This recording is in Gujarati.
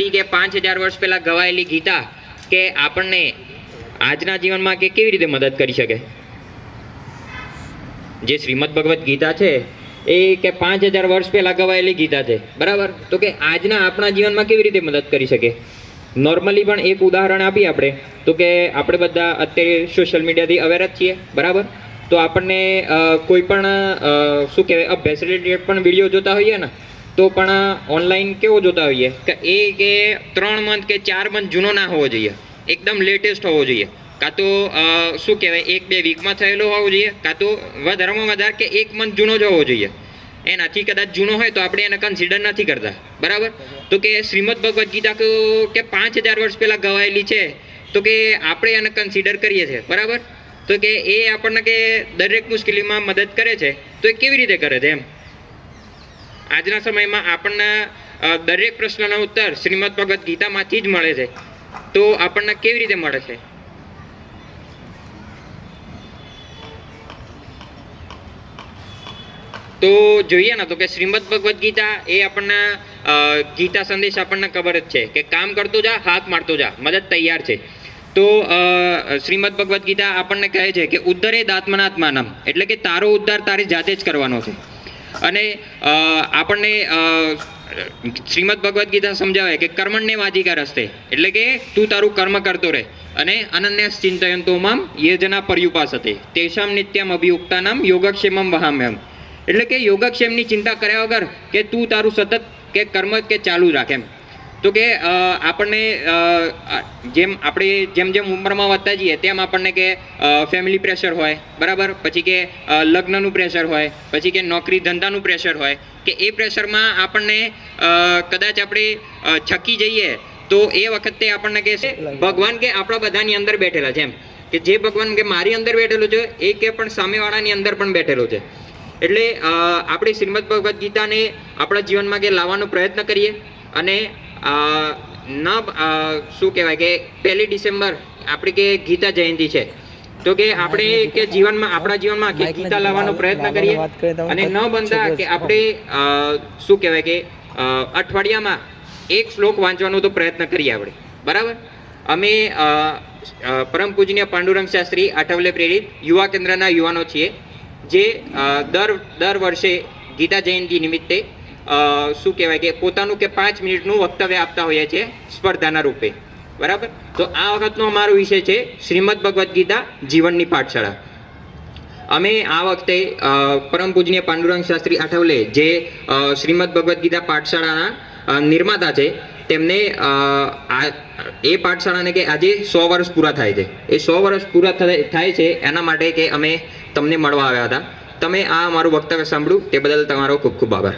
આજથી કે 5000 વર્ષ પહેલાં ગવાયેલી ગીતા કે આપણને આજના જીવનમાં કે કેવી રીતે મદદ કરી શકે? જે શ્રીમદ ભગવદ્ ગીતા છે એ કે 5000 વર્ષ પહેલાં ગવાયેલી ગીતા છે, બરાબર? તો કે આજના આપણા જીવનમાં કેવી રીતે મદદ કરી શકે? નોર્મલી પણ એક ઉદાહરણ આપીએ આપણે, તો કે આપણે બધા અત્યારે સોશિયલ મીડિયાથી અવેર જ છીએ, બરાબર? તો આપણને કોઈ પણ શું કહેવાય અભ્યાસ રિલેટેડ પણ વિડીયો જોતા હોઈએ ને, તો પણ ઓનલાઈન કેવો જોતા હોઈએ કે 3 મંથ કે 4 મંથ જૂનો ના હોવો જોઈએ, એકદમ લેટેસ્ટ હોવો જોઈએ. કાં તો શું કહેવાય 1-2 વીકમાં થયેલો હોવો જોઈએ, કાં તો વધારેમાં વધારે કે 1 મંથ જૂનો જ હોવો જોઈએ. એનાથી કદાચ જૂનો હોય તો આપણે એને કન્સિડર નથી કરતા, બરાબર? તો કે શ્રીમદ ભગવદ્ ગીતા કે 5000 વર્ષ પહેલાં ગવાયેલી છે, તો કે આપણે એને કન્સિડર કરીએ છીએ, બરાબર? તો કે એ આપણને કે દરેક મુશ્કેલીમાં મદદ કરે છે. તો એ કેવી રીતે કરે છે એમ? આજના સમયમાં આપણને દરેક પ્રશ્નનો ઉત્તર શ્રીમદ ભગવદ્ ગીતામાંથી જ મળે છે. તો આપણને કેવી રીતે મળે છે? તો જોઈએ ને, તો કે શ્રીમદ ભગવદ્ ગીતા એ આપણને ગીતા સંદેશ આપણને ખબર જ છે કે કામ કરતો જા, હાથ મારતો જા, મદદ તૈયાર છે. તો શ્રીમદ ભગવદ્ ગીતા આપણને કહે છે કે ઉદ્ધરે દાત્મનાત્માનમ, એટલે કે તારો ઉદ્ધાર તારી જાતે જ કરવાનો છે. અને આપણને શ્રીમદ ભગવદ્ ગીતા સમજાવે કે કર્મણ્ય વાધિકાર હસ્તે, એટલે કે તું તારું કર્મ કરતો રહે. અને અનન્ય ચિંતયંતો મામ યજના પર્યુપાસતે તેષામ નિત્યમ અભિયુક્તાનામ યોગક્ષેમમ વહામ્યહમ, એટલે કે યોગક્ષેમની ચિંતા કર્યા વગર કે તું તારું સતત કે કર્મ કે ચાલુ રાખ એમ. તો કે આપણને જેમ જેમ ઉંમરમાં વધતા જઈએ તેમ આપણને કે ફેમિલી પ્રેશર હોય, બરાબર? પછી કે લગ્નનું પ્રેશર હોય, પછી કે નોકરી ધંધાનું પ્રેશર હોય, કે એ પ્રેશરમાં આપણને કદાચ આપણે છકી જઈએ તો એ વખતે આપણને કહે છે ભગવાન કે આપણા બધાની અંદર બેઠેલા છે એમ, કે જે ભગવાન કે મારી અંદર બેઠેલો છે એ કે પણ સામેવાળાની અંદર પણ બેઠેલો છે. એટલે આપણે શ્રીમદ ભગવદ્ ગીતાને આપણા જીવનમાં કે લાવવાનો પ્રયત્ન કરીએ. અને શું કહેવાય કે 1 ડિસેમ્બર આપણી કે ગીતા જયંતિ છે, તો કે આપણે કે જીવનમાં આપણા જીવનમાં કે ગીતા લાવવાનો પ્રયત્ન કરીએ. અને ન બનતા કે આપણે શું કહેવાય કે અઠવાડિયામાં 1 શ્લોક વાંચવાનો તો પ્રયત્ન કરીએ આપણે, બરાબર? અમે પરમ પૂજનીય પાંડુરંગ શાસ્ત્રી આઠવલે પ્રેરિત યુવા કેન્દ્રના યુવાનો છીએ, જે દર વર્ષે ગીતા જયંતિ નિમિત્તે શું કહેવાય કે પોતાનું કે 5 મિનિટનું વક્તવ્ય આપતા હોઈએ છીએ સ્પર્ધાના રૂપે, બરાબર? તો આ વખતનો અમારો વિષય છે શ્રીમદ ભગવદ્ ગીતા જીવનની પાઠશાળા. અમે આ વખતે પરમ પૂજનીય પાંડુરંગ શાસ્ત્રી આઠવલે, જે શ્રીમદ ભગવદ્ ગીતા પાઠશાળાના નિર્માતા છે, તેમને એ પાઠશાળાને કે આજે 100 વર્ષ પૂરા થાય છે. એ 100 વર્ષ પૂરા થાય છે એના માટે કે અમે તમને મળવા આવ્યા હતા. તમે આ મારું વક્તવ્ય સાંભળ્યું તે બદલ તમારો ખૂબ ખૂબ આભાર.